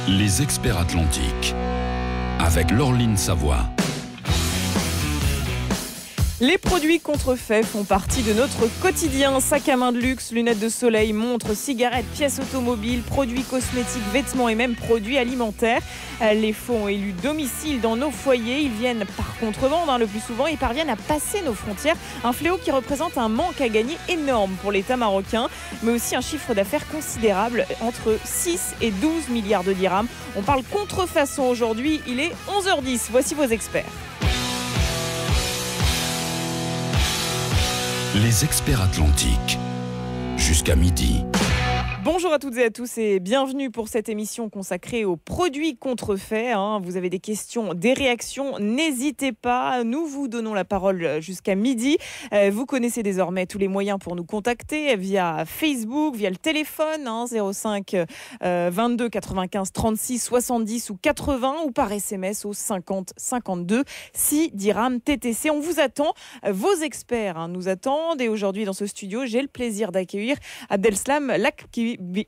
Les experts atlantiques, avec Laureline Savoie. Les produits contrefaits font partie de notre quotidien. Sacs à main de luxe, lunettes de soleil, montres, cigarettes, pièces automobiles, produits cosmétiques, vêtements et même produits alimentaires. Les faux ont élu domicile dans nos foyers. Ils viennent par contrebande le plus souvent et parviennent à passer nos frontières. Un fléau qui représente un manque à gagner énorme pour l'État marocain, mais aussi un chiffre d'affaires considérable, entre 6 et 12 milliards de dirhams. On parle contrefaçon aujourd'hui, il est 11h10. Voici vos experts. Les experts atlantiques, jusqu'à midi. Bonjour à toutes et à tous et bienvenue pour cette émission consacrée aux produits contrefaits. Vous avez des questions, des réactions, n'hésitez pas. Nous vous donnons la parole jusqu'à midi. Vous connaissez désormais tous les moyens pour nous contacter via Facebook, via le téléphone 05 22 95 36 70 ou 80 ou par SMS au 50 52 6 dirhams TTC. On vous attend. Vos experts nous attendent et aujourd'hui dans ce studio, j'ai le plaisir d'accueillir Abdelslam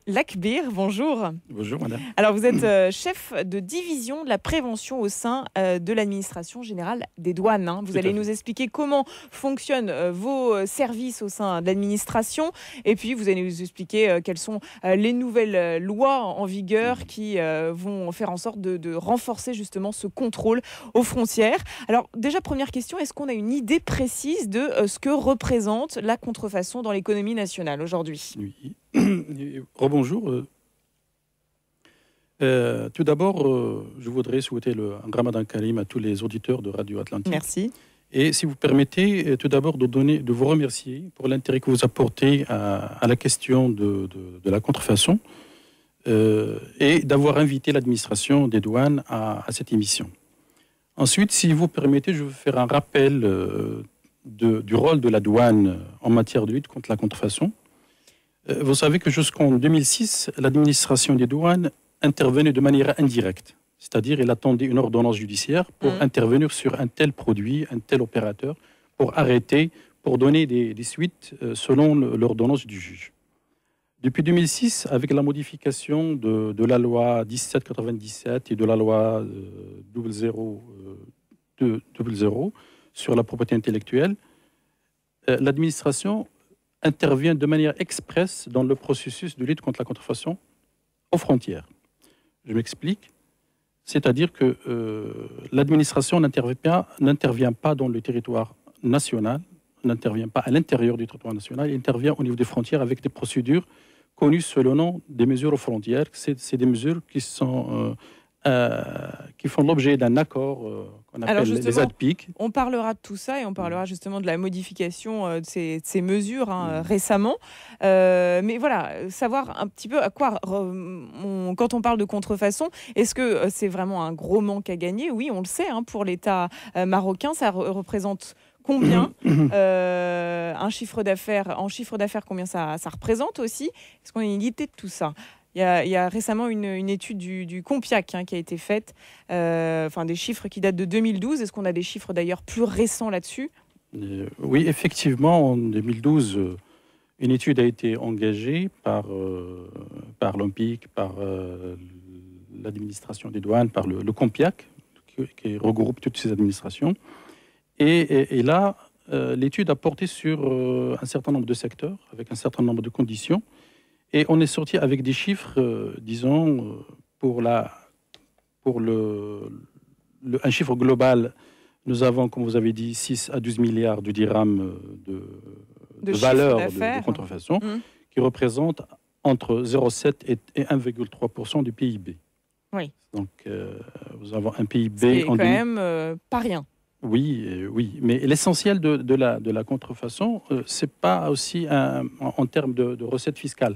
Lakbir, bonjour. Bonjour madame. Alors vous êtes chef de division de la prévention au sein de l'administration générale des douanes. Vous allez nous expliquer comment fonctionnent vos services au sein de l'administration et puis vous allez nous expliquer quelles sont les nouvelles lois en vigueur qui vont faire en sorte de renforcer justement ce contrôle aux frontières. Alors déjà première question, est-ce qu'on a une idée précise de ce que représente la contrefaçon dans l'économie nationale aujourd'hui ? Oui. Rebonjour. Tout d'abord, je voudrais souhaiter un Ramadan Karim à tous les auditeurs de Radio Atlantique. Merci. Et si vous permettez, tout d'abord de vous remercier pour l'intérêt que vous apportez à la question de la contrefaçon et d'avoir invité l'administration des douanes à cette émission. Ensuite, si vous permettez, je vais faire un rappel du rôle de la douane en matière de lutte contre la contrefaçon. Vous savez que jusqu'en 2006, l'administration des douanes intervenait de manière indirecte. C'est-à-dire, elle attendait une ordonnance judiciaire pour intervenir sur un tel produit, un tel opérateur, pour arrêter, pour donner des suites selon l'ordonnance du juge. Depuis 2006, avec la modification de la loi 1797 et de la loi 00 sur la propriété intellectuelle, l'administration intervient de manière expresse dans le processus de lutte contre la contrefaçon aux frontières. Je m'explique. C'est-à-dire que l'administration n'intervient pas dans le territoire national, n'intervient pas à l'intérieur du territoire national, elle intervient au niveau des frontières avec des procédures connues sous le nom des mesures aux frontières. C'est des mesures qui font l'objet d'un accord qu'on appelle les ADPIC. On parlera de tout ça et on parlera justement de la modification de ces mesures récemment. Mais voilà, savoir un petit peu à quoi, quand on parle de contrefaçon, est-ce que c'est vraiment un gros manque à gagner ? Oui, on le sait, pour l'État marocain, ça représente combien en chiffre d'affaires, combien ça représente aussi ? Est-ce qu'on a une idée de tout ça ? Il y a récemment une étude du Compiac qui a été faite, des chiffres qui datent de 2012. Est-ce qu'on a des chiffres d'ailleurs plus récents là-dessus ? Oui, effectivement, en 2012, une étude a été engagée par l'OMPIC, par l'administration des douanes, par le Compiac, qui regroupe toutes ces administrations. Et là, l'étude a porté sur un certain nombre de secteurs, avec un certain nombre de conditions. Et on est sorti avec des chiffres, pour un chiffre global, nous avons, comme vous avez dit, 6 à 12 milliards de dirhams de valeur de contrefaçon, qui représente entre 0,7 et 1,3% du PIB. Oui. Donc, nous avons un PIB... C'est quand même pas rien. Oui, mais l'essentiel de la contrefaçon, c'est pas aussi en termes de recettes fiscales.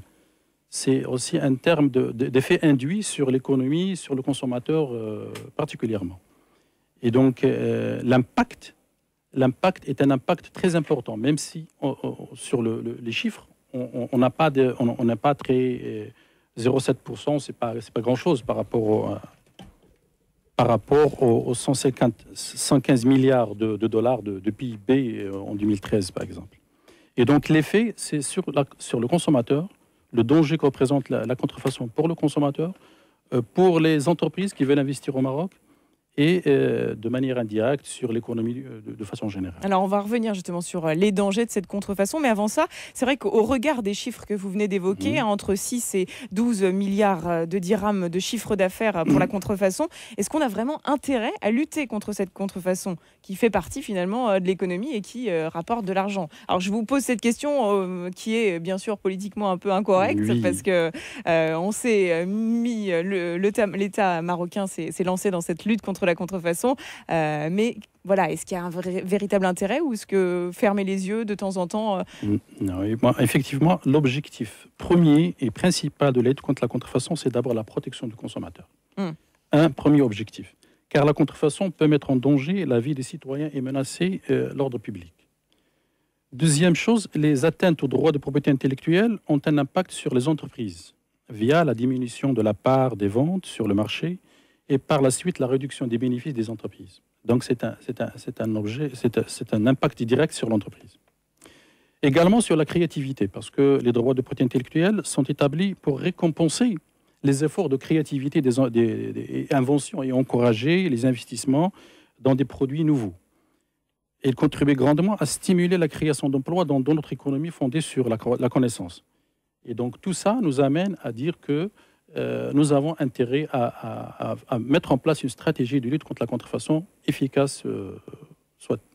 C'est aussi un terme d'effet induit sur l'économie, sur le consommateur particulièrement. Et donc, l'impact est un impact très important, même si sur les chiffres, on n'a pas très 0,7%, c'est pas grand-chose par rapport aux 115 milliards de dollars de PIB en 2013, par exemple. Et donc, l'effet, c'est sur le consommateur, le danger que représente la contrefaçon pour le consommateur, pour les entreprises qui veulent investir au Maroc et de manière indirecte sur l'économie de façon générale. Alors, on va revenir justement sur les dangers de cette contrefaçon. Mais avant ça, c'est vrai qu'au regard des chiffres que vous venez d'évoquer, entre 6 et 12 milliards de dirhams de chiffre d'affaires pour la contrefaçon, est-ce qu'on a vraiment intérêt à lutter contre cette contrefaçon qui fait partie finalement de l'économie et qui rapporte de l'argent? Alors, je vous pose cette question qui est bien sûr politiquement un peu incorrecte parce que on s'est mis, l'État marocain s'est lancé dans cette lutte contre la contrefaçon, mais voilà, est-ce qu'il y a un véritable intérêt ou est-ce que fermer les yeux de temps en temps Non, effectivement, l'objectif premier et principal de l'aide contre la contrefaçon, c'est d'abord la protection du consommateur. Un premier objectif. Car la contrefaçon peut mettre en danger la vie des citoyens et menacer l'ordre public. Deuxième chose, les atteintes aux droits de propriété intellectuelle ont un impact sur les entreprises via la diminution de la part des ventes sur le marché et par la suite la réduction des bénéfices des entreprises. Donc c'est un impact direct sur l'entreprise. Également sur la créativité, parce que les droits de propriété intellectuelle sont établis pour récompenser les efforts de créativité des inventions et encourager les investissements dans des produits nouveaux. Et contribuer grandement à stimuler la création d'emplois dans notre économie fondée sur la connaissance. Et donc tout ça nous amène à dire que nous avons intérêt à mettre en place une stratégie de lutte contre la contrefaçon efficace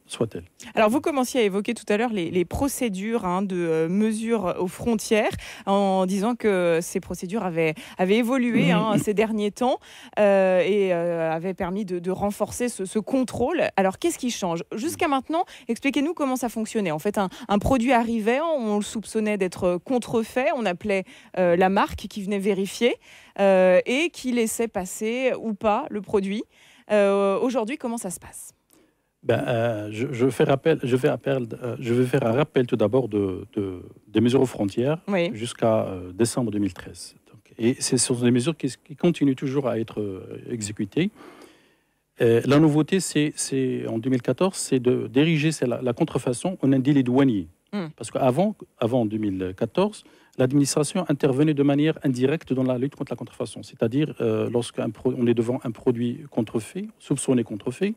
soit-elle. Alors, vous commenciez à évoquer tout à l'heure les procédures de mesures aux frontières en disant que ces procédures avaient évolué ces derniers temps et avaient permis de renforcer ce contrôle. Alors, qu'est-ce qui change? Jusqu'à maintenant, expliquez-nous comment ça fonctionnait. En fait, un produit arrivait, on le soupçonnait d'être contrefait, on appelait la marque qui venait vérifier et qui laissait passer ou pas le produit. Aujourd'hui, comment ça se passe? Je vais faire un rappel tout d'abord des mesures aux frontières jusqu'à décembre 2013. Et ce sont des mesures qui continuent toujours à être exécutées. La nouveauté, c'est en 2014, c'est d'ériger la contrefaçon en un délit douanier. Parce qu'avant 2014, l'administration intervenait de manière indirecte dans la lutte contre la contrefaçon. C'est-à-dire, lorsqu'on est devant un produit contrefait, soupçonné contrefait,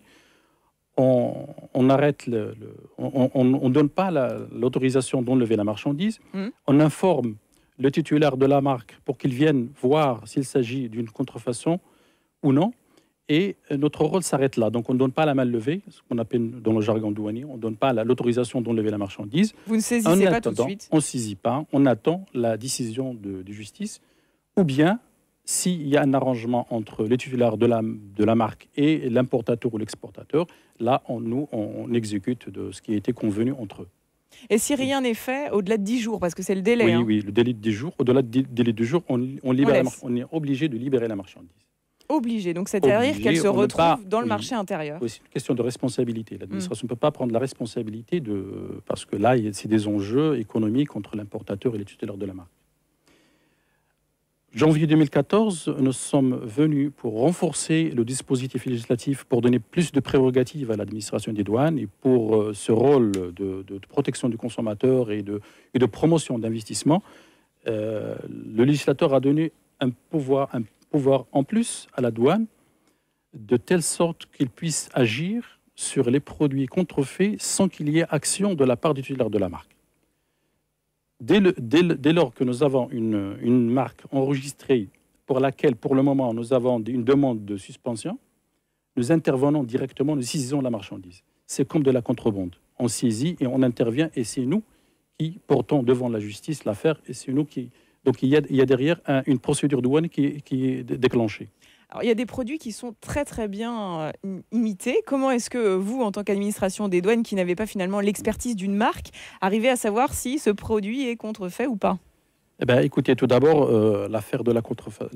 on arrête, on donne pas l'autorisation d'enlever la marchandise. On informe le titulaire de la marque pour qu'il vienne voir s'il s'agit d'une contrefaçon ou non. Et notre rôle s'arrête là. Donc on ne donne pas la main levée, ce qu'on appelle dans le jargon douanier, on ne donne pas l'autorisation d'enlever la marchandise. Vous ne saisissez pas tout de suite? On ne saisit pas, on attend la décision de justice. Ou bien, s'il y a un arrangement entre les titulaires de la marque et l'importateur ou l'exportateur, là, on exécute de ce qui a été convenu entre eux. Et si rien n'est fait, au-delà de 10 jours, parce que c'est le délai. Oui, le délai de 10 jours. Au-delà du délai de 10 jours, on est obligé de libérer la marchandise. Obligé, donc c'est-à-dire qu'elle se retrouve dans le marché intérieur. Oui, c'est une question de responsabilité. L'administration ne peut pas prendre la responsabilité parce que là, c'est des enjeux économiques entre l'importateur et les titulaires de la marque. Janvier 2014, nous sommes venus pour renforcer le dispositif législatif pour donner plus de prérogatives à l'administration des douanes et pour ce rôle de protection du consommateur et de promotion d'investissement. Le législateur a donné un pouvoir en plus à la douane de telle sorte qu'il puisse agir sur les produits contrefaits sans qu'il y ait action de la part du titulaire de la marque. Dès lors que nous avons une marque enregistrée pour laquelle, pour le moment, nous avons une demande de suspension, nous intervenons directement, nous saisissons la marchandise. C'est comme de la contrebande. On saisit et on intervient et c'est nous qui portons devant la justice l'affaire et c'est nous qui... Donc il y a derrière une procédure douane qui est déclenchée. Alors, il y a des produits qui sont très très bien imités. Comment est-ce que vous, en tant qu'administration des douanes, qui n'avez pas finalement l'expertise d'une marque, arrivez à savoir si ce produit est contrefait ou pas? Écoutez, tout d'abord, l'affaire de la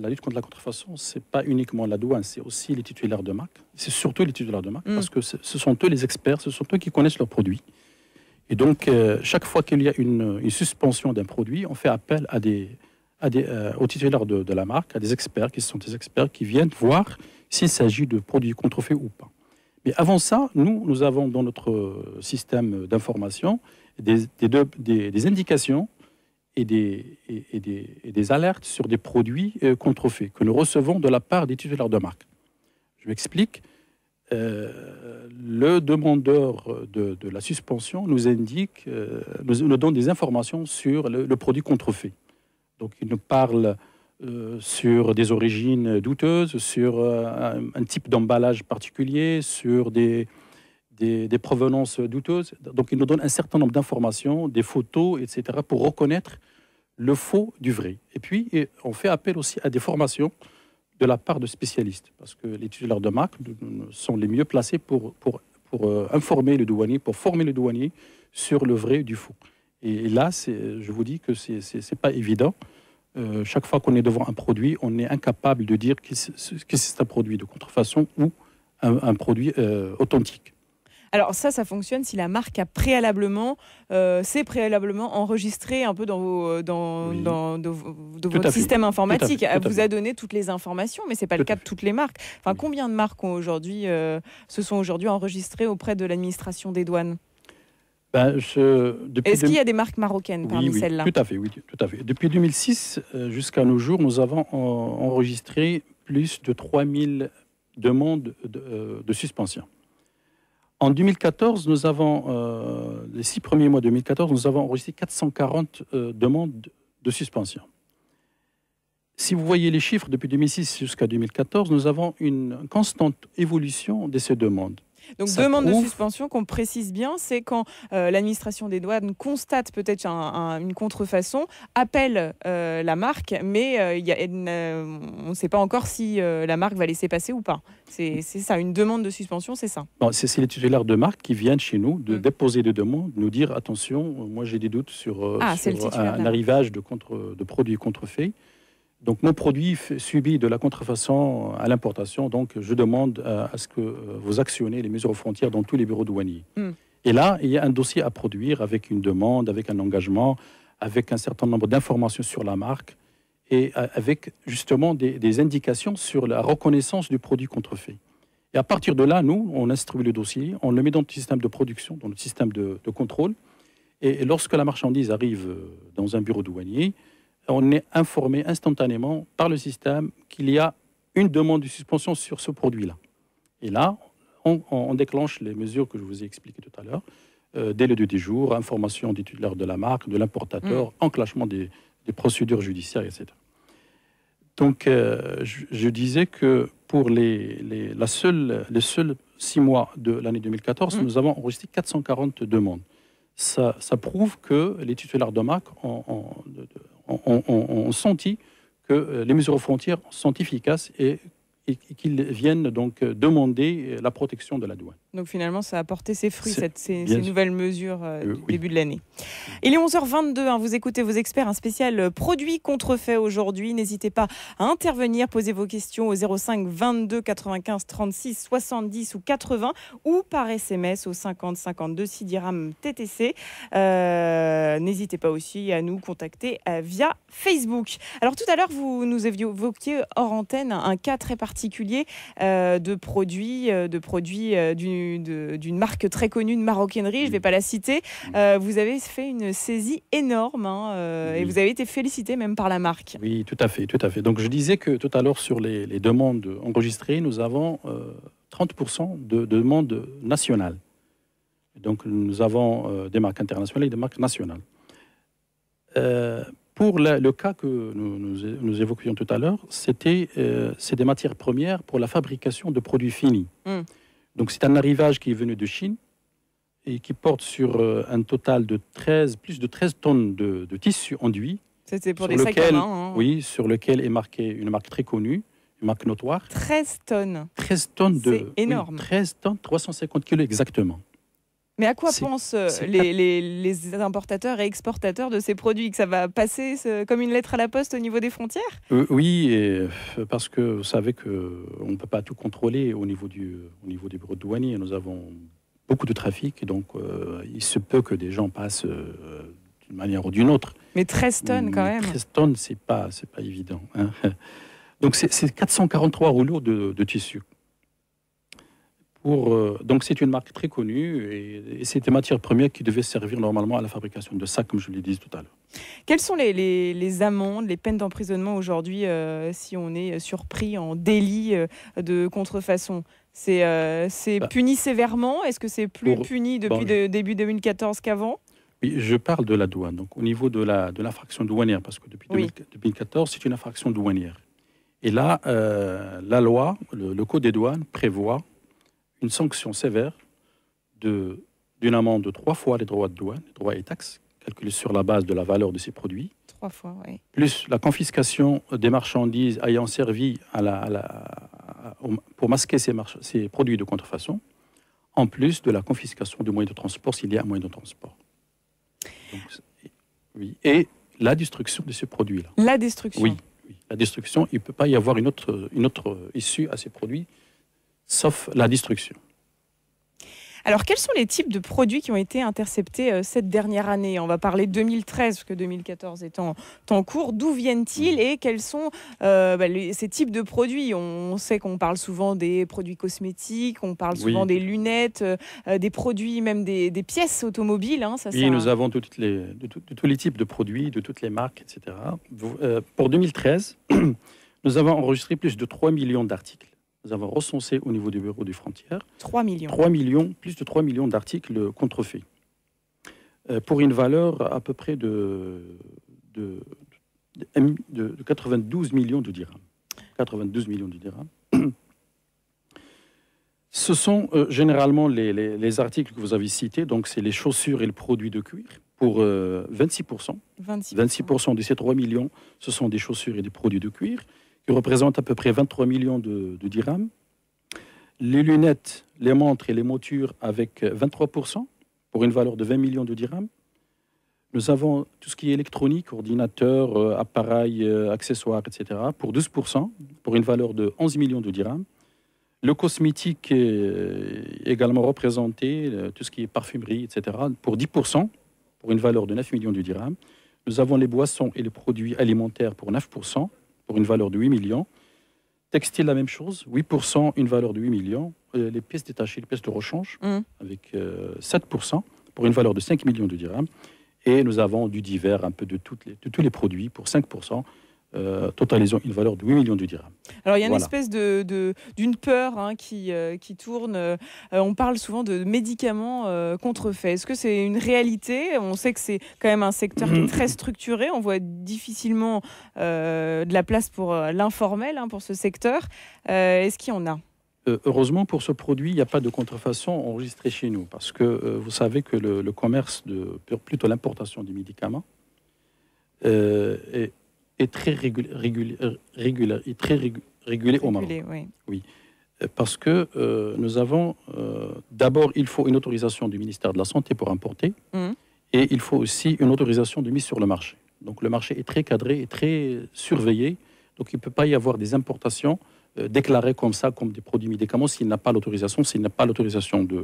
lutte contre la contrefaçon, c'est pas uniquement la douane, c'est aussi les titulaires de marque. C'est surtout les titulaires de marque, parce que ce sont eux les experts, ce sont eux qui connaissent leurs produits. Et donc, chaque fois qu'il y a une suspension d'un produit, on fait appel aux titulaires de la marque, à des experts qui sont des experts qui viennent voir s'il s'agit de produits contrefaits ou pas. Mais avant ça, nous avons dans notre système d'information des indications et des alertes sur des produits contrefaits que nous recevons de la part des titulaires de marque. Je m'explique. Le demandeur de la suspension nous indique, nous donne des informations sur le produit contrefait. Donc, il nous parle sur des origines douteuses, sur un type d'emballage particulier, sur des provenances douteuses. Donc, il nous donne un certain nombre d'informations, des photos, etc., pour reconnaître le faux du vrai. Et puis, on fait appel aussi à des formations de la part de spécialistes, parce que les titulaires de marque sont les mieux placés pour informer le douanier, pour former le douanier sur le vrai du faux. Et là, je vous dis que c'est pas évident. Chaque fois qu'on est devant un produit, on est incapable de dire que c'est un produit de contrefaçon ou un produit authentique. Alors ça fonctionne si la marque a s'est préalablement enregistré un peu dans votre système informatique. Elle vous a donné toutes les informations, mais ce n'est pas le cas de toutes les marques. Enfin, combien de marques se sont aujourd'hui enregistrées auprès de l'administration des douanes ? Est-ce qu'il y a des marques marocaines parmi celles-là ? Tout à fait, oui, tout à fait. Depuis 2006 jusqu'à nos jours, nous avons enregistré plus de 3000 demandes de suspension. En 2014, les 6 premiers mois de 2014, nous avons enregistré 440 demandes de suspension. Si vous voyez les chiffres depuis 2006 jusqu'à 2014, nous avons une constante évolution de ces demandes. Donc, demande de suspension, qu'on précise bien, c'est quand l'administration des douanes constate peut-être une contrefaçon, appelle la marque, mais on ne sait pas encore si la marque va laisser passer ou pas. C'est ça, une demande de suspension, c'est ça. C'est les titulaires de marque qui viennent chez nous déposer des demandes, nous dire attention, moi j'ai des doutes sur un arrivage de produits contrefaits. Donc, mon produit subit de la contrefaçon à l'importation. Donc, je demande à ce que vous actionnez les mesures aux frontières dans tous les bureaux douaniers. Et là, il y a un dossier à produire avec une demande, avec un engagement, avec un certain nombre d'informations sur la marque et avec justement des indications sur la reconnaissance du produit contrefait. Et à partir de là, nous, on instruit le dossier, on le met dans le système de production, dans le système de contrôle. Et lorsque la marchandise arrive dans un bureau douanier, on est informé instantanément par le système qu'il y a une demande de suspension sur ce produit-là. Et là, on déclenche les mesures que je vous ai expliquées tout à l'heure. Délai de 10 jours, information des titulaires de la marque, de l'importateur, enclenchement des procédures judiciaires, etc. Donc, je disais que pour les seuls 6 mois de l'année 2014, nous avons enregistré 440 demandes. Ça prouve que les titulaires de marque ont senti que les mesures aux frontières sont efficaces et qu'ils viennent donc demander la protection de la douane. Donc finalement, ça a porté ses fruits, ces nouvelles mesures du début de l'année. Il est 11h22, vous écoutez vos experts, un spécial produits contrefaits aujourd'hui. N'hésitez pas à intervenir, posez vos questions au 05 22 95 36 70 ou 80 ou par SMS au 50 52 6 dirhams TTC. N'hésitez pas aussi à nous contacter via Facebook. Alors tout à l'heure, vous nous évoquiez hors antenne un cas très particulier de produits d'une marque très connue de maroquinerie, je ne vais pas la citer. Vous avez fait une saisie énorme et vous avez été félicité même par la marque. Oui, tout à fait, tout à fait. Donc je disais que tout à l'heure sur les demandes enregistrées, nous avons 30% de demandes nationales. Donc nous avons des marques internationales et des marques nationales. Pour le cas que nous évoquions tout à l'heure, c'est des matières premières pour la fabrication de produits finis. Donc c'est un arrivage qui est venu de Chine et qui porte sur un total de plus de 13 tonnes de tissu enduit. C'était pour des sacs à main. Oui, sur lequel est marquée une marque très connue, une marque notoire. 13 tonnes. 13 tonnes c'est énorme. 13 tonnes, 350 kilos exactement. Mais à quoi pensent les importateurs et exportateurs de ces produits? Que ça va passer comme une lettre à la poste au niveau des frontières? Oui, parce que vous savez qu'on ne peut pas tout contrôler au niveau des bureaux douaniers. Nous avons beaucoup de trafic, et donc il se peut que des gens passent d'une manière ou d'une autre. Mais 13 tonnes quand même. 13 tonnes, c'est pas évident. Donc c'est 443 rouleaux de tissu. Donc c'est une marque très connue et c'est des matières premières qui devaient servir normalement à la fabrication de sacs, comme je l'ai dit tout à l'heure. Quelles sont les amendes, les peines d'emprisonnement aujourd'hui si on est surpris en délit de contrefaçon? C'est puni sévèrement? Est-ce que c'est plus puni depuis début 2014 qu'avant? Oui, je parle de la douane. Donc au niveau de l'infraction douanière, parce que depuis 2014, c'est une infraction douanière. Et là, la loi, le Code des douanes prévoit une sanction sévère d'une amende de 3 fois les droits de douane, les droits et taxes, calculés sur la base de la valeur de ces produits. 3 fois, oui. Plus la confiscation des marchandises ayant servi pour masquer ces produits de contrefaçon, en plus de la confiscation du moyen de transport s'il y a un moyen de transport. Donc, oui. Et la destruction de ces produits-là. La destruction. Oui. La destruction, il ne peut pas y avoir une autre issue à ces produits, sauf la destruction. Alors, quels sont les types de produits qui ont été interceptés cette dernière année? On va parler de 2013, parce que 2014 est en cours. D'où viennent-ils et quels sont ces types de produits? On sait qu'on parle souvent des produits cosmétiques, on parle souvent des lunettes, des produits, même des pièces automobiles. Hein, nous avons de tous les types de produits, de toutes les marques, etc. Pour 2013, nous avons enregistré plus de 3 millions d'articles. Nous avons recensé au niveau du bureau des frontières 3 millions. Plus de 3 millions d'articles contrefaits. Pour une valeur à peu près de 92 millions de dirhams. 92 millions de dirhams. Ce sont généralement les articles que vous avez cités, donc c'est les chaussures et le produit de cuir, pour 26%. 26% de ces 3 millions, ce sont des chaussures et des produits de cuir, qui représentent à peu près 23 millions de dirhams. Les lunettes, les montres et les montures avec 23%, pour une valeur de 20 millions de dirhams. Nous avons tout ce qui est électronique, ordinateur, appareils, accessoires, etc., pour 12%, pour une valeur de 11 millions de dirhams. Le cosmétique est également représenté, tout ce qui est parfumerie, etc., pour 10%, pour une valeur de 9 millions de dirhams. Nous avons les boissons et les produits alimentaires pour 9%, pour une valeur de 8 millions. Textile, la même chose, 8%, une valeur de 8 millions. Les pièces détachées, les pièces de rechange, avec 7%, pour une valeur de 5 millions de dirhams. Et nous avons du divers, un peu de tous les produits, pour 5%, totalisant une valeur de 8 millions de dirhams. Alors, il y a une espèce d'une peur qui tourne. On parle souvent de médicaments contrefaits. Est-ce que c'est une réalité? On sait que c'est quand même un secteur qui est très structuré. On voit difficilement de la place pour l'informel, pour ce secteur. Est-ce qu'il y en a? Heureusement, pour ce produit, il n'y a pas de contrefaçon enregistrée chez nous. Parce que vous savez que le commerce, plutôt l'importation des médicaments, est très régulé au Maroc. Oui. Parce que nous avons... d'abord, il faut une autorisation du ministère de la Santé pour importer. Et il faut aussi une autorisation de mise sur le marché. Donc le marché est très cadré et très surveillé. Donc il ne peut pas y avoir des importations déclarées comme ça, comme des produits médicaments, s'il n'a pas l'autorisation,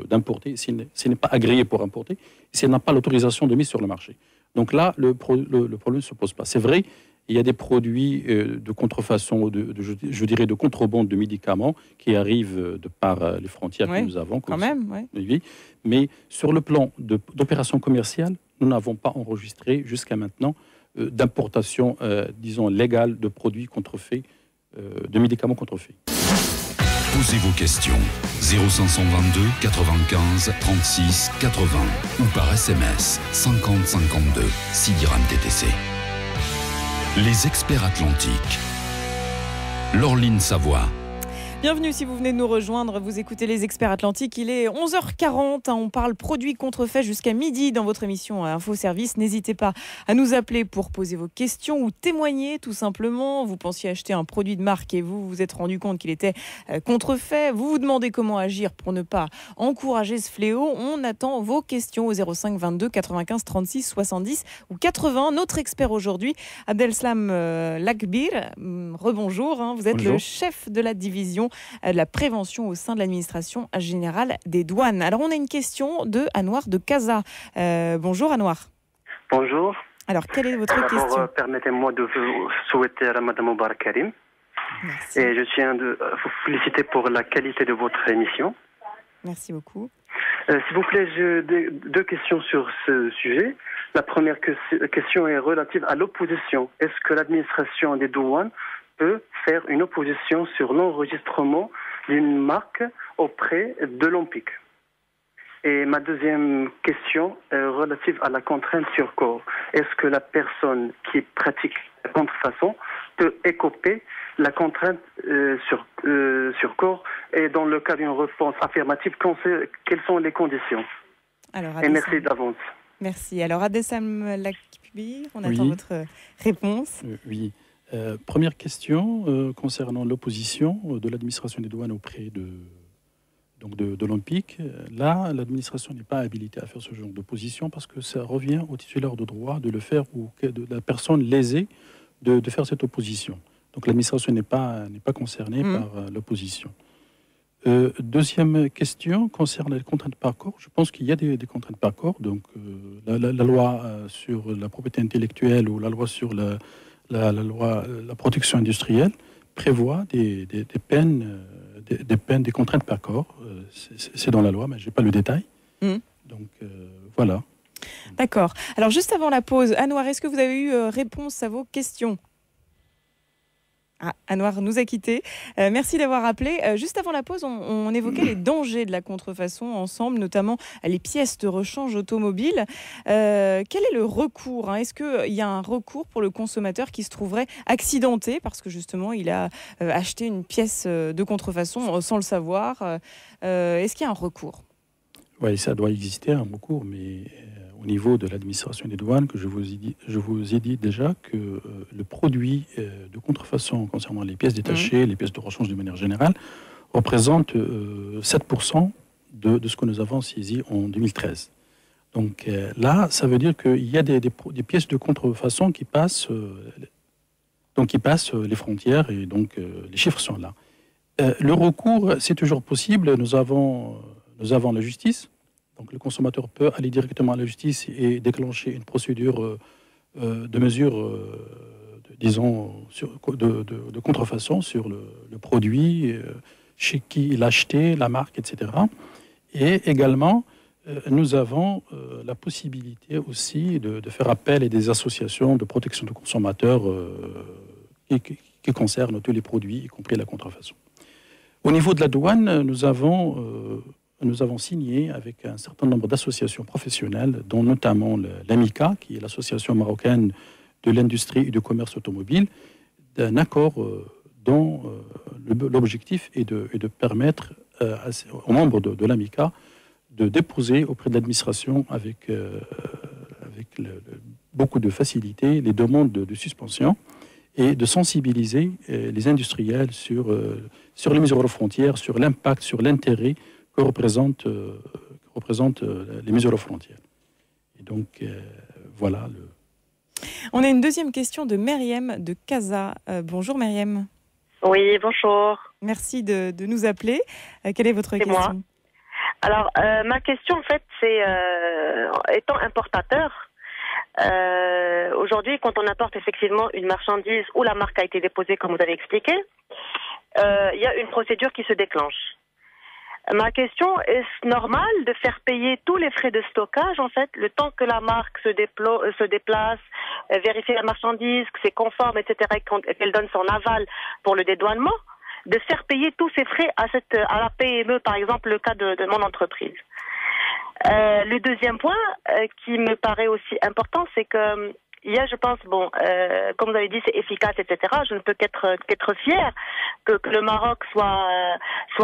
d'importer, s'il n'est pas agréé pour importer, s'il n'a pas l'autorisation de mise sur le marché. Donc là, le problème ne se pose pas. C'est vrai, il y a des produits de contrefaçon, je dirais de contrebande de médicaments qui arrivent de par les frontières que nous avons. Quand même, oui. Mais sur le plan d'opération commerciale, nous n'avons pas enregistré jusqu'à maintenant d'importation, disons, légale de produits contrefaits, de médicaments contrefaits. Posez vos questions 0522 95 36 80 ou par SMS 50 52 6 dirhams TTC. Les experts atlantiques. Laureline Savoie. Bienvenue si vous venez de nous rejoindre, vous écoutez les experts atlantiques, il est 11h40, on parle produits contrefaits jusqu'à midi dans votre émission Info Service. N'hésitez pas à nous appeler pour poser vos questions ou témoigner tout simplement. Vous pensiez acheter un produit de marque et vous vous êtes rendu compte qu'il était contrefait. Vous vous demandez comment agir pour ne pas encourager ce fléau. On attend vos questions au 05 22 95 36 70 ou 80. Notre expert aujourd'hui, Abdelslam Lakbir, rebonjour, vous êtes Bonjour. Le chef de la division de la prévention au sein de l'administration générale des douanes. Alors on a une question de Anouar de Casa. Bonjour Anouar. Bonjour. Alors quelle est votre question? Permettez-moi de vous souhaiter Ramadan Mubarak Karim. Merci. Et je tiens de vous féliciter pour la qualité de votre émission. Merci beaucoup. S'il vous plaît, j'ai deux questions sur ce sujet. La première question est relative à l'opposition. Est-ce que l'administration des douanes peut faire une opposition sur l'enregistrement d'une marque auprès de l'OMPIC? Et ma deuxième question est relative à la contrainte sur corps. Est-ce que la personne qui pratique la contrefaçon peut écoper la contrainte sur corps? Et dans le cas d'une réponse affirmative, quelles sont les conditions? Alors, et merci d'avance. Merci. Alors, Adessam Lakbir, on attend votre réponse. Oui. Première question concernant l'opposition de l'administration des douanes auprès de l'OMPIC. Là, l'administration n'est pas habilitée à faire ce genre d'opposition parce que ça revient au titulaire de droit de le faire ou de la personne lésée de faire cette opposition. Donc l'administration n'est pas concernée par l'opposition. Deuxième question concerne les contraintes par corps. Je pense qu'il y a des contraintes par corps. Donc la loi sur la propriété intellectuelle ou la loi sur la protection industrielle prévoit des peines, des contraintes par corps. C'est dans la loi, mais je n'ai pas le détail. Donc voilà. D'accord. Alors juste avant la pause, Anouar, est-ce que vous avez eu réponse à vos questions? Anouar nous a quittés. Merci d'avoir appelé. Juste avant la pause, on évoquait les dangers de la contrefaçon ensemble, notamment les pièces de rechange automobile. Quel est le recours? Est-ce qu'il y a un recours pour le consommateur qui se trouverait accidenté parce que justement il a acheté une pièce de contrefaçon sans le savoir? Est-ce qu'il y a un recours? Oui, ça doit exister un recours, mais au niveau de l'administration des douanes, que je vous ai dit déjà que le produit de contrefaçon concernant les pièces détachées, les pièces de rechange de manière générale, représente 7% de ce que nous avons saisi en 2013. Donc là, ça veut dire qu'il y a des pièces de contrefaçon qui passent, les frontières et donc les chiffres sont là. Le recours, c'est toujours possible. Nous avons la justice. Donc le consommateur peut aller directement à la justice et déclencher une procédure de mesure, de contrefaçon sur le produit, chez qui il a acheté, la marque, etc. Et également, nous avons la possibilité aussi de faire appel à des associations de protection de consommateurs qui concernent tous les produits, y compris la contrefaçon. Au niveau de la douane, nous avons signé avec un certain nombre d'associations professionnelles, dont notamment l'AMICA, qui est l'Association marocaine de l'industrie et du commerce automobile, d'un accord dont l'objectif est de permettre aux membres de l'AMICA de déposer auprès de l'administration avec beaucoup de facilité les demandes de suspension et de sensibiliser les industriels sur les mesures aux frontières, sur l'impact, sur l'intérêt que représentent les mesures aux frontières. Et donc, voilà. On a une deuxième question de Myriam de Casa. Bonjour Myriam. Oui, bonjour. Merci de nous appeler. Quelle est votre question? Moi. Alors, ma question, en fait, c'est, étant importateur, aujourd'hui, quand on apporte effectivement une marchandise où la marque a été déposée, comme vous avez expliqué, il y a une procédure qui se déclenche. Ma question, est-ce normal de faire payer tous les frais de stockage, en fait, le temps que la marque se déplace, vérifier la marchandise, que c'est conforme, etc., et qu'elle donne son aval pour le dédouanement, de faire payer tous ces frais à la PME, par exemple, le cas de mon entreprise. Le deuxième point qui me paraît aussi important, c'est que il y a, je pense, comme vous avez dit, c'est efficace, etc. Je ne peux qu'être fière que le Maroc soit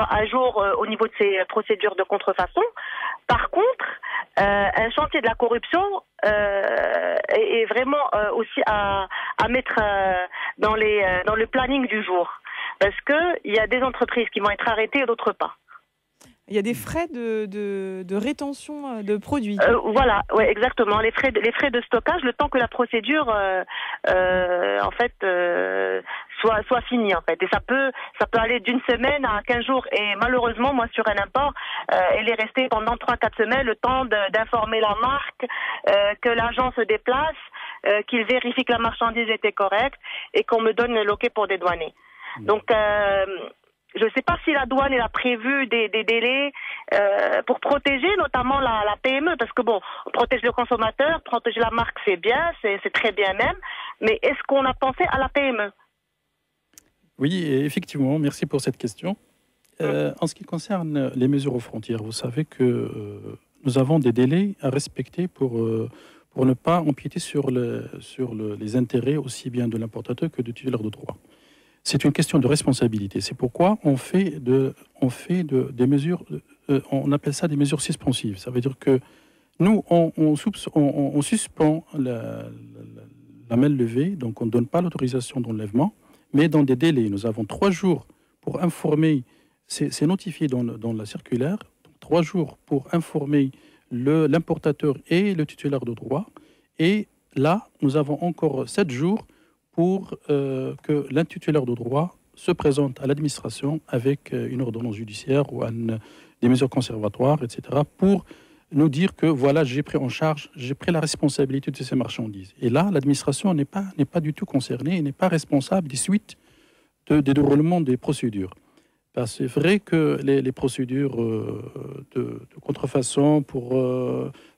à jour au niveau de ses procédures de contrefaçon. Par contre, un chantier de la corruption est vraiment aussi à mettre dans le planning du jour. Parce qu'il y a des entreprises qui vont être arrêtées et d'autres pas. Il y a des frais de rétention de produits. Voilà, ouais, exactement. Les frais de stockage, le temps que la procédure, en fait, soit finie, en fait. Et ça peut aller d'une semaine à 15 jours. Et malheureusement, moi, sur un import, elle est restée pendant 3-4 semaines, le temps d'informer la marque, que l'agent se déplace, qu'il vérifie que la marchandise était correcte et qu'on me donne le loquet pour dédouaner. Donc, je ne sais pas si la douane elle a prévu des délais pour protéger notamment la PME, parce que bon, protéger le consommateur, protéger la marque, c'est bien, c'est très bien même, mais est-ce qu'on a pensé à la PME? Oui, effectivement, merci pour cette question. En ce qui concerne les mesures aux frontières, vous savez que nous avons des délais à respecter pour ne pas empiéter sur les intérêts aussi bien de l'importateur que du titulaire de droit. C'est une question de responsabilité. C'est pourquoi on fait des mesures, on appelle ça des mesures suspensives. Ça veut dire que nous, on suspend la main levée, donc on ne donne pas l'autorisation d'enlèvement, mais dans des délais. Nous avons 3 jours pour informer, c'est notifié dans la circulaire, donc 3 jours pour informer l'importateur et le titulaire de droit. Et là, nous avons encore 7 jours pour que l'intitulaire de droit se présente à l'administration avec une ordonnance judiciaire ou des mesures conservatoires, etc., pour nous dire que voilà, j'ai pris en charge, j'ai pris la responsabilité de ces marchandises. Et là, l'administration n'est pas du tout concernée et n'est pas responsable des suites des déroulements des procédures. Parce que c'est vrai que les procédures de contrefaçon pour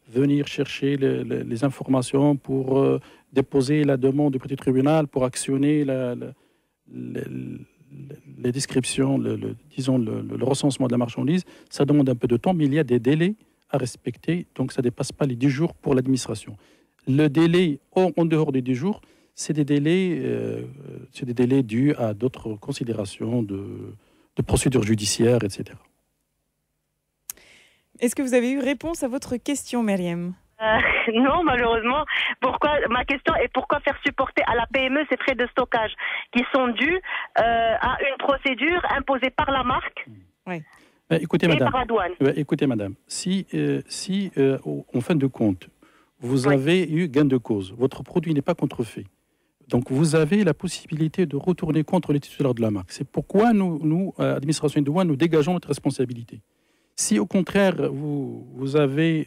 venir chercher les informations, pour déposer la demande du petit tribunal, pour actionner les descriptions, disons le recensement de la marchandise, ça demande un peu de temps, mais il y a des délais à respecter, donc ça ne dépasse pas les 10 jours pour l'administration. Le délai en dehors des 10 jours, c'est des délais dus à d'autres considérations de procédures judiciaires, etc. Est-ce que vous avez eu réponse à votre question, Myriam? Non, malheureusement. Ma question est pourquoi faire supporter à la PME ces frais de stockage qui sont dus à une procédure imposée par la marque écoutez, et madame, par la douane. Écoutez, madame, si en fin de compte, vous avez eu gain de cause, votre produit n'est pas contrefait, donc vous avez la possibilité de retourner contre les titulaires de la marque. C'est pourquoi nous administration de douane, nous dégageons notre responsabilité. Si au contraire, vous avez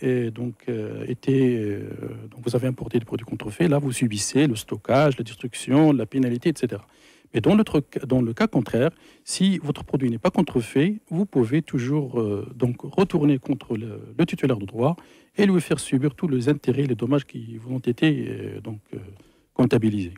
vous avez importé des produits contrefaits, là vous subissez le stockage, la destruction, la pénalité, etc. Mais dans le cas contraire, si votre produit n'est pas contrefait, vous pouvez toujours retourner contre le titulaire de droit et lui faire subir tous les intérêts, les dommages qui vous ont été comptabilisés.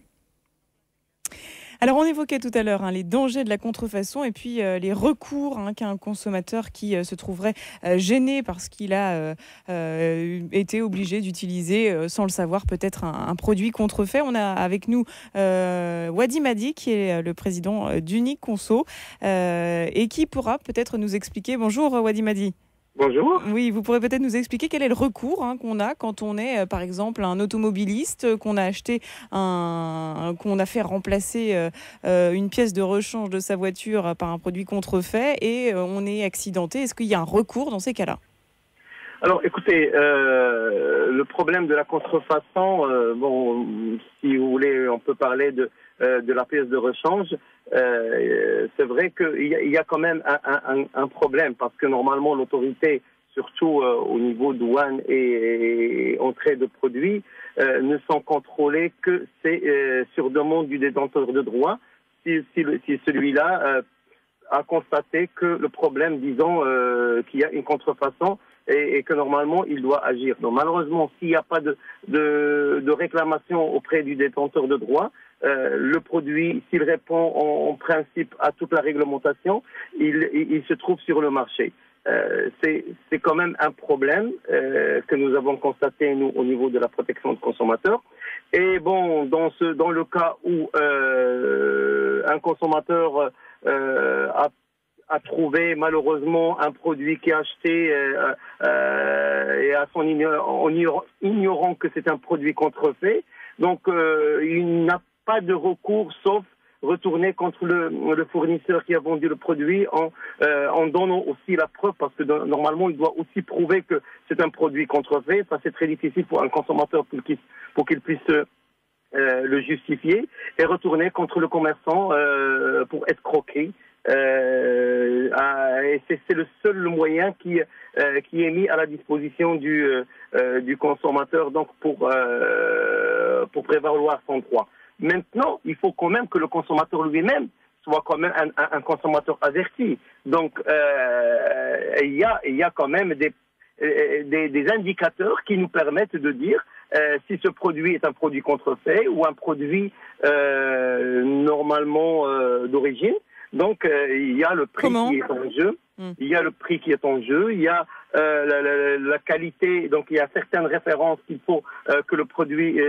Alors, on évoquait tout à l'heure les dangers de la contrefaçon et puis les recours qu'a un consommateur qui se trouverait gêné parce qu'il a été obligé d'utiliser, sans le savoir, peut-être un produit contrefait. On a avec nous Wadi Madi, qui est le président d'Unique Conso et qui pourra peut-être nous expliquer. Bonjour Wadi Madi. Bonjour. Oui, vous pourrez peut-être nous expliquer quel est le recours qu'on a quand on est, par exemple, un automobiliste, qu'on a acheté qu'on a fait remplacer une pièce de rechange de sa voiture par un produit contrefait et on est accidenté. Est-ce qu'il y a un recours dans ces cas-là? Alors, écoutez, le problème de la contrefaçon, si vous voulez, on peut parler de la pièce de rechange. C'est vrai qu'il y a quand même un problème parce que normalement l'autorité, surtout au niveau douane et entrée de produits, ne sont contrôlées que sur demande du détenteur de droit. Si celui-là a constaté que le problème, disons, qu'il y a une contrefaçon et que normalement il doit agir. Donc malheureusement, s'il n'y a pas de réclamation auprès du détenteur de droit, le produit, s'il répond en principe à toute la réglementation, il se trouve sur le marché. C'est quand même un problème que nous avons constaté, nous, au niveau de la protection de consommateurs. Et bon, dans le cas où un consommateur a trouvé malheureusement un produit qui est acheté et en ignorant que c'est un produit contrefait, donc il n'a pas de recours sauf retourner contre le fournisseur qui a vendu le produit en donnant aussi la preuve, parce que normalement il doit aussi prouver que c'est un produit contrefait. Ça, c'est très difficile pour un consommateur pour qu'il puisse le justifier, et retourner contre le commerçant pour escroquer. Et c'est le seul moyen qui est mis à la disposition du consommateur, donc pour prévaloir son droit. Maintenant, il faut quand même que le consommateur lui-même soit quand même un consommateur averti. Donc, il y a quand même des indicateurs qui nous permettent de dire si ce produit est un produit contrefait ou un produit normalement d'origine. Donc, il y a le prix qui est en jeu. Il y a le prix qui est en jeu. Il y a la qualité. Donc, il y a certaines références qu'il faut que le produit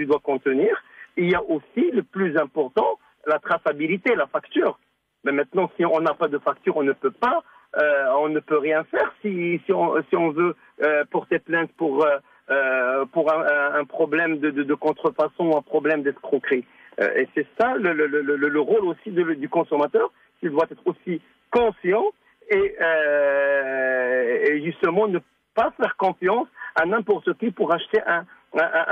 doit contenir. Il y a aussi, le plus important, la traçabilité, la facture. Mais maintenant, si on n'a pas de facture, on ne peut rien faire. Si on veut porter plainte pour un problème de contrefaçon, un problème d'escroquerie. Et c'est ça le rôle aussi du consommateur, qu'il doit être aussi conscient et justement ne pas faire confiance à n'importe qui pour acheter un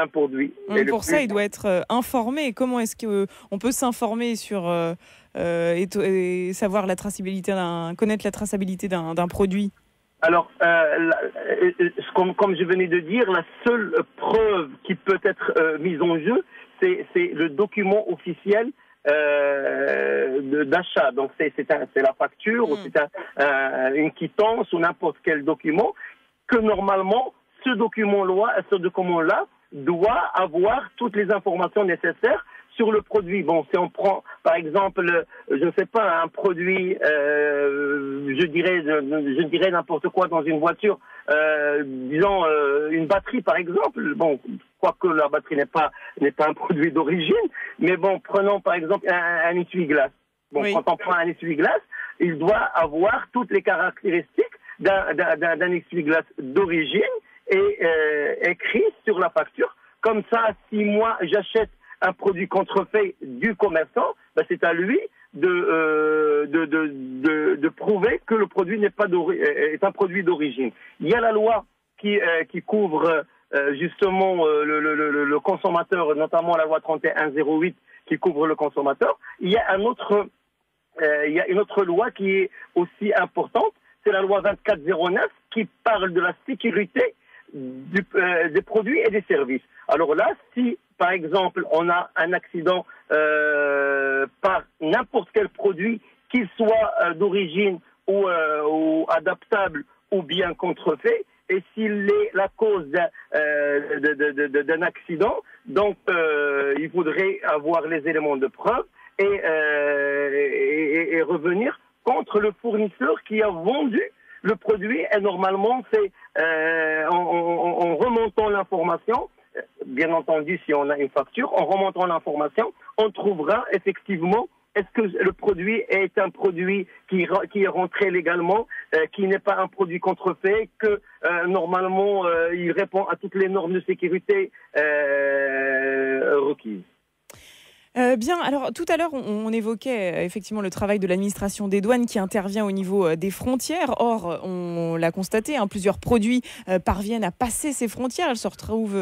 produit. Pour ça, il doit être informé. Comment est-ce qu'on peut s'informer sur et savoir connaître la traçabilité d'un produit? Alors, comme je venais de dire, la seule preuve qui peut être mise en jeu, c'est le document officiel d'achat. Donc, c'est la facture ou c'est une quittance ou n'importe quel document que normalement, ce document-là doit avoir toutes les informations nécessaires sur le produit. Bon, si on prend, par exemple, je ne sais pas, un produit, je dirais n'importe quoi dans une voiture, disons une batterie, par exemple. Bon, quoique la batterie n'est pas un produit d'origine, mais bon, prenons par exemple un essuie-glace. Bon, oui. Quand on prend un essuie-glace, il doit avoir toutes les caractéristiques d'un essuie-glace d'origine et écrit sur la facture. Comme ça, si moi j'achète un produit contrefait du commerçant, c'est à lui de prouver que le produit est un produit d'origine. Il y a la loi qui couvre justement le consommateur, notamment la loi 3108 qui couvre le consommateur. Il y a une autre loi qui est aussi importante, c'est la loi 2409 qui parle de la sécurité des produits et des services. Alors là, si par exemple on a un accident par n'importe quel produit, qu'il soit d'origine ou adaptable ou bien contrefait, et s'il est la cause d'un accident, donc il faudrait avoir les éléments de preuve et revenir contre le fournisseur qui a vendu le produit. Et normalement, c'est en remontant l'information, bien entendu, si on a une facture, en remontant l'information, on trouvera effectivement est-ce que le produit est un produit qui est rentré légalement, qui n'est pas un produit contrefait, que normalement il répond à toutes les normes de sécurité requises. Bien, alors tout à l'heure, on évoquait effectivement le travail de l'administration des douanes qui intervient au niveau des frontières. Or, on l'a constaté, plusieurs produits parviennent à passer ces frontières. Elles se retrouvent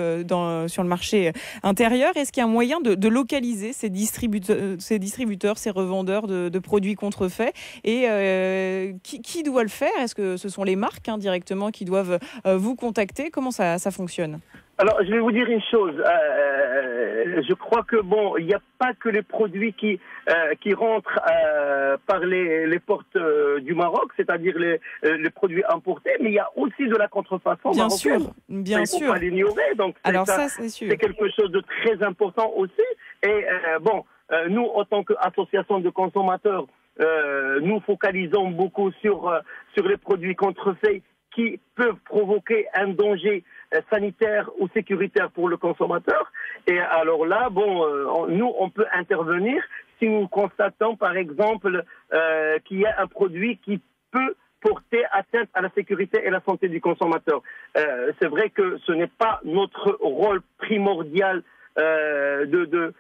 sur le marché intérieur. Est-ce qu'il y a un moyen de localiser ces distributeurs, ces revendeurs de produits contrefaits? Et qui doit le faire? Est-ce que ce sont les marques directement qui doivent vous contacter? Comment ça fonctionne? Alors, je vais vous dire une chose. Je crois que il n'y a pas que les produits qui rentrent par les portes du Maroc, c'est-à-dire les produits importés, mais il y a aussi de la contrefaçon marocaine. Bien sûr. Il ne faut pas l'ignorer. Donc, alors ça, c'est sûr. C'est quelque chose de très important aussi. Et nous, en tant qu'association de consommateurs, nous focalisons beaucoup sur les produits contrefaits qui peuvent provoquer un danger sanitaire ou sécuritaire pour le consommateur. Et alors là, nous, on peut intervenir si nous constatons, par exemple, qu'il y a un produit qui peut porter atteinte à la sécurité et la santé du consommateur. C'est vrai que ce n'est pas notre rôle primordial de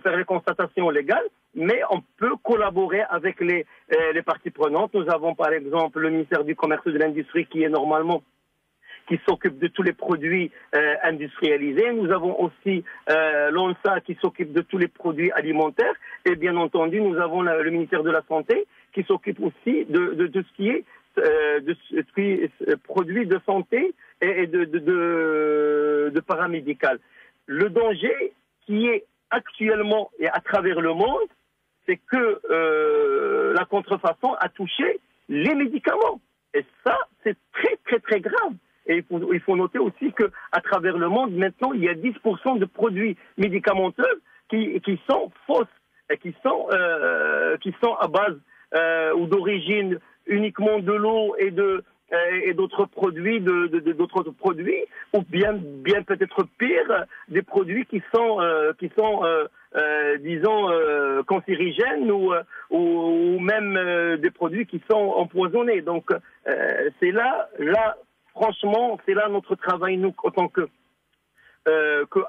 faire les constatations légales, mais on peut collaborer avec les parties prenantes. Nous avons par exemple le ministère du Commerce et de l'Industrie qui s'occupe de tous les produits industrialisés. Nous avons aussi l'ONSA qui s'occupe de tous les produits alimentaires. Et bien entendu, nous avons le ministère de la Santé qui s'occupe aussi de ce qui est produits de santé et de paramédical. Le danger qui est actuellement et à travers le monde, c'est que la contrefaçon a touché les médicaments. Et ça, c'est très, très, très grave. Et il faut noter aussi qu'à travers le monde, maintenant, il y a 10% de produits médicamenteux qui sont fausses, et qui sont à base ou d'origine uniquement de l'eau et d'autres produits, d'autres produits, ou bien peut-être pire, des produits qui sont disons cancérigènes ou même des produits qui sont empoisonnés. Donc c'est là franchement, c'est là notre travail, nous, en tant que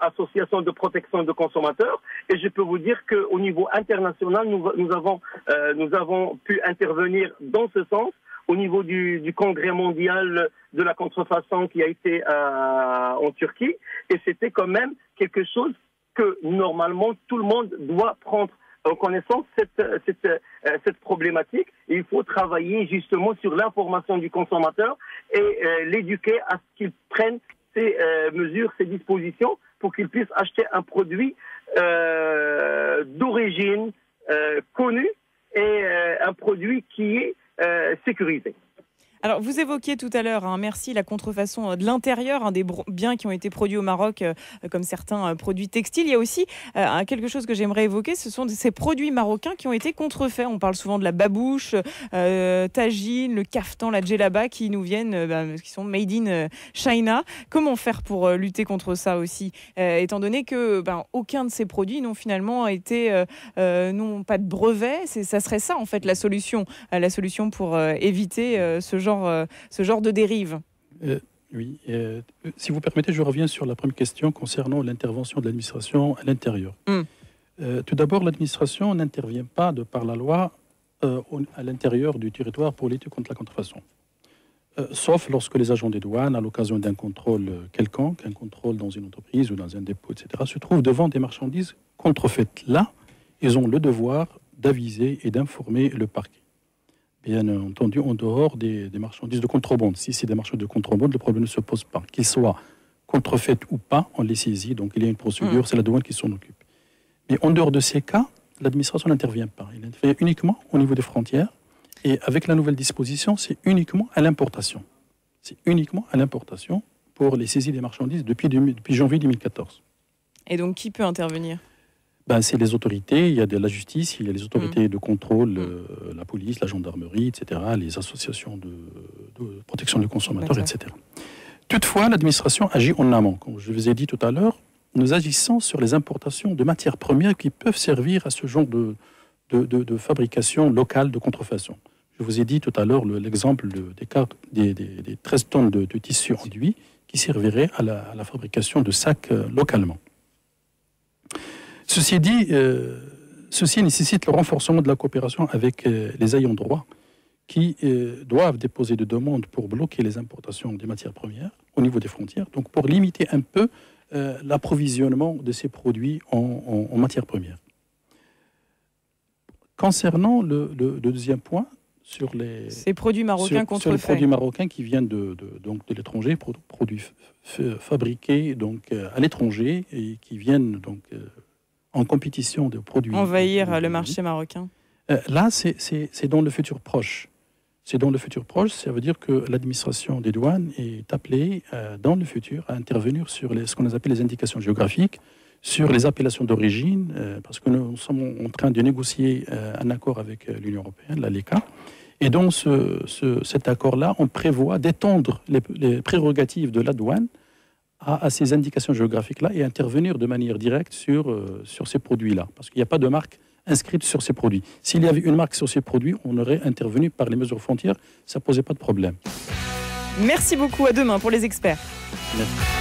association de protection de consommateurs. Et je peux vous dire qu'au niveau international, nous avons pu intervenir dans ce sens au niveau du congrès mondial de la contrefaçon qui a été en Turquie. Et c'était quand même quelque chose que normalement tout le monde doit prendre en connaissance, cette problématique. Et il faut travailler justement sur l'information du consommateur et l'éduquer à ce qu'il prenne ces mesures, ces dispositions pour qu'il puisse acheter un produit d'origine connue et un produit qui est sécurisé. Alors, vous évoquiez tout à l'heure, merci, la contrefaçon de l'intérieur, des biens qui ont été produits au Maroc, comme certains produits textiles. Il y a aussi quelque chose que j'aimerais évoquer, ce sont ces produits marocains qui ont été contrefaits. On parle souvent de la babouche, tagine, le caftan, la djellaba, qui nous viennent, qui sont made in China. Comment faire pour lutter contre ça aussi, étant donné que aucun de ces produits n'ont finalement été, n'ont pas de brevet. Ça serait ça, en fait, la solution pour éviter ce genre de dérive. Oui. Si vous permettez, je reviens sur la première question concernant l'intervention de l'administration à l'intérieur. Tout d'abord, l'administration n'intervient pas de par la loi à l'intérieur du territoire pour lutter contre la contrefaçon. Sauf lorsque les agents des douanes, à l'occasion d'un contrôle quelconque, un contrôle dans une entreprise ou dans un dépôt, etc., se trouvent devant des marchandises contrefaites. Là, ils ont le devoir d'aviser et d'informer le parquet. Bien entendu, en dehors des marchandises de contrebande. Si c'est des marchandises de contrebande, le problème ne se pose pas. Qu'ils soient contrefaites ou pas, on les saisit. Donc, il y a une procédure, c'est la douane qui s'en occupe. Mais en dehors de ces cas, l'administration n'intervient pas. Elle intervient uniquement au niveau des frontières. Et avec la nouvelle disposition, c'est uniquement à l'importation. C'est uniquement à l'importation pour les saisies des marchandises depuis janvier 2014. Et donc, qui peut intervenir ? C'est les autorités, il y a de la justice, il y a les autorités de contrôle, la police, la gendarmerie, etc., les associations de protection des consommateurs, etc. Toutefois, l'administration agit en amont. Comme je vous ai dit tout à l'heure, nous agissons sur les importations de matières premières qui peuvent servir à ce genre de fabrication locale de contrefaçon. Je vous ai dit tout à l'heure l'exemple des 13 tonnes de tissu enduit qui serviraient à la fabrication de sacs localement. Ceci dit, ceci nécessite le renforcement de la coopération avec les ayants droit qui doivent déposer des demandes pour bloquer les importations des matières premières au niveau des frontières, donc pour limiter un peu l'approvisionnement de ces produits en matières premières. Concernant le deuxième point, sur ces produits marocains contrefaits. Sur les produits marocains qui viennent de l'étranger, produits fabriqués à l'étranger et qui viennent donc en compétition de produits... Envahir le marché marocain. Là, c'est dans le futur proche. C'est dans le futur proche, ça veut dire que l'administration des douanes est appelée dans le futur à intervenir sur ce qu'on appelle les indications géographiques, sur les appellations d'origine, parce que nous sommes en train de négocier un accord avec l'Union européenne, la LECA. Et dans cet accord-là, on prévoit d'étendre les prérogatives de la douane à ces indications géographiques-là et intervenir de manière directe sur ces produits-là. Parce qu'il n'y a pas de marque inscrite sur ces produits. S'il y avait une marque sur ces produits, on aurait intervenu par les mesures frontières, ça ne posait pas de problème. Merci beaucoup, à demain pour les experts. Merci.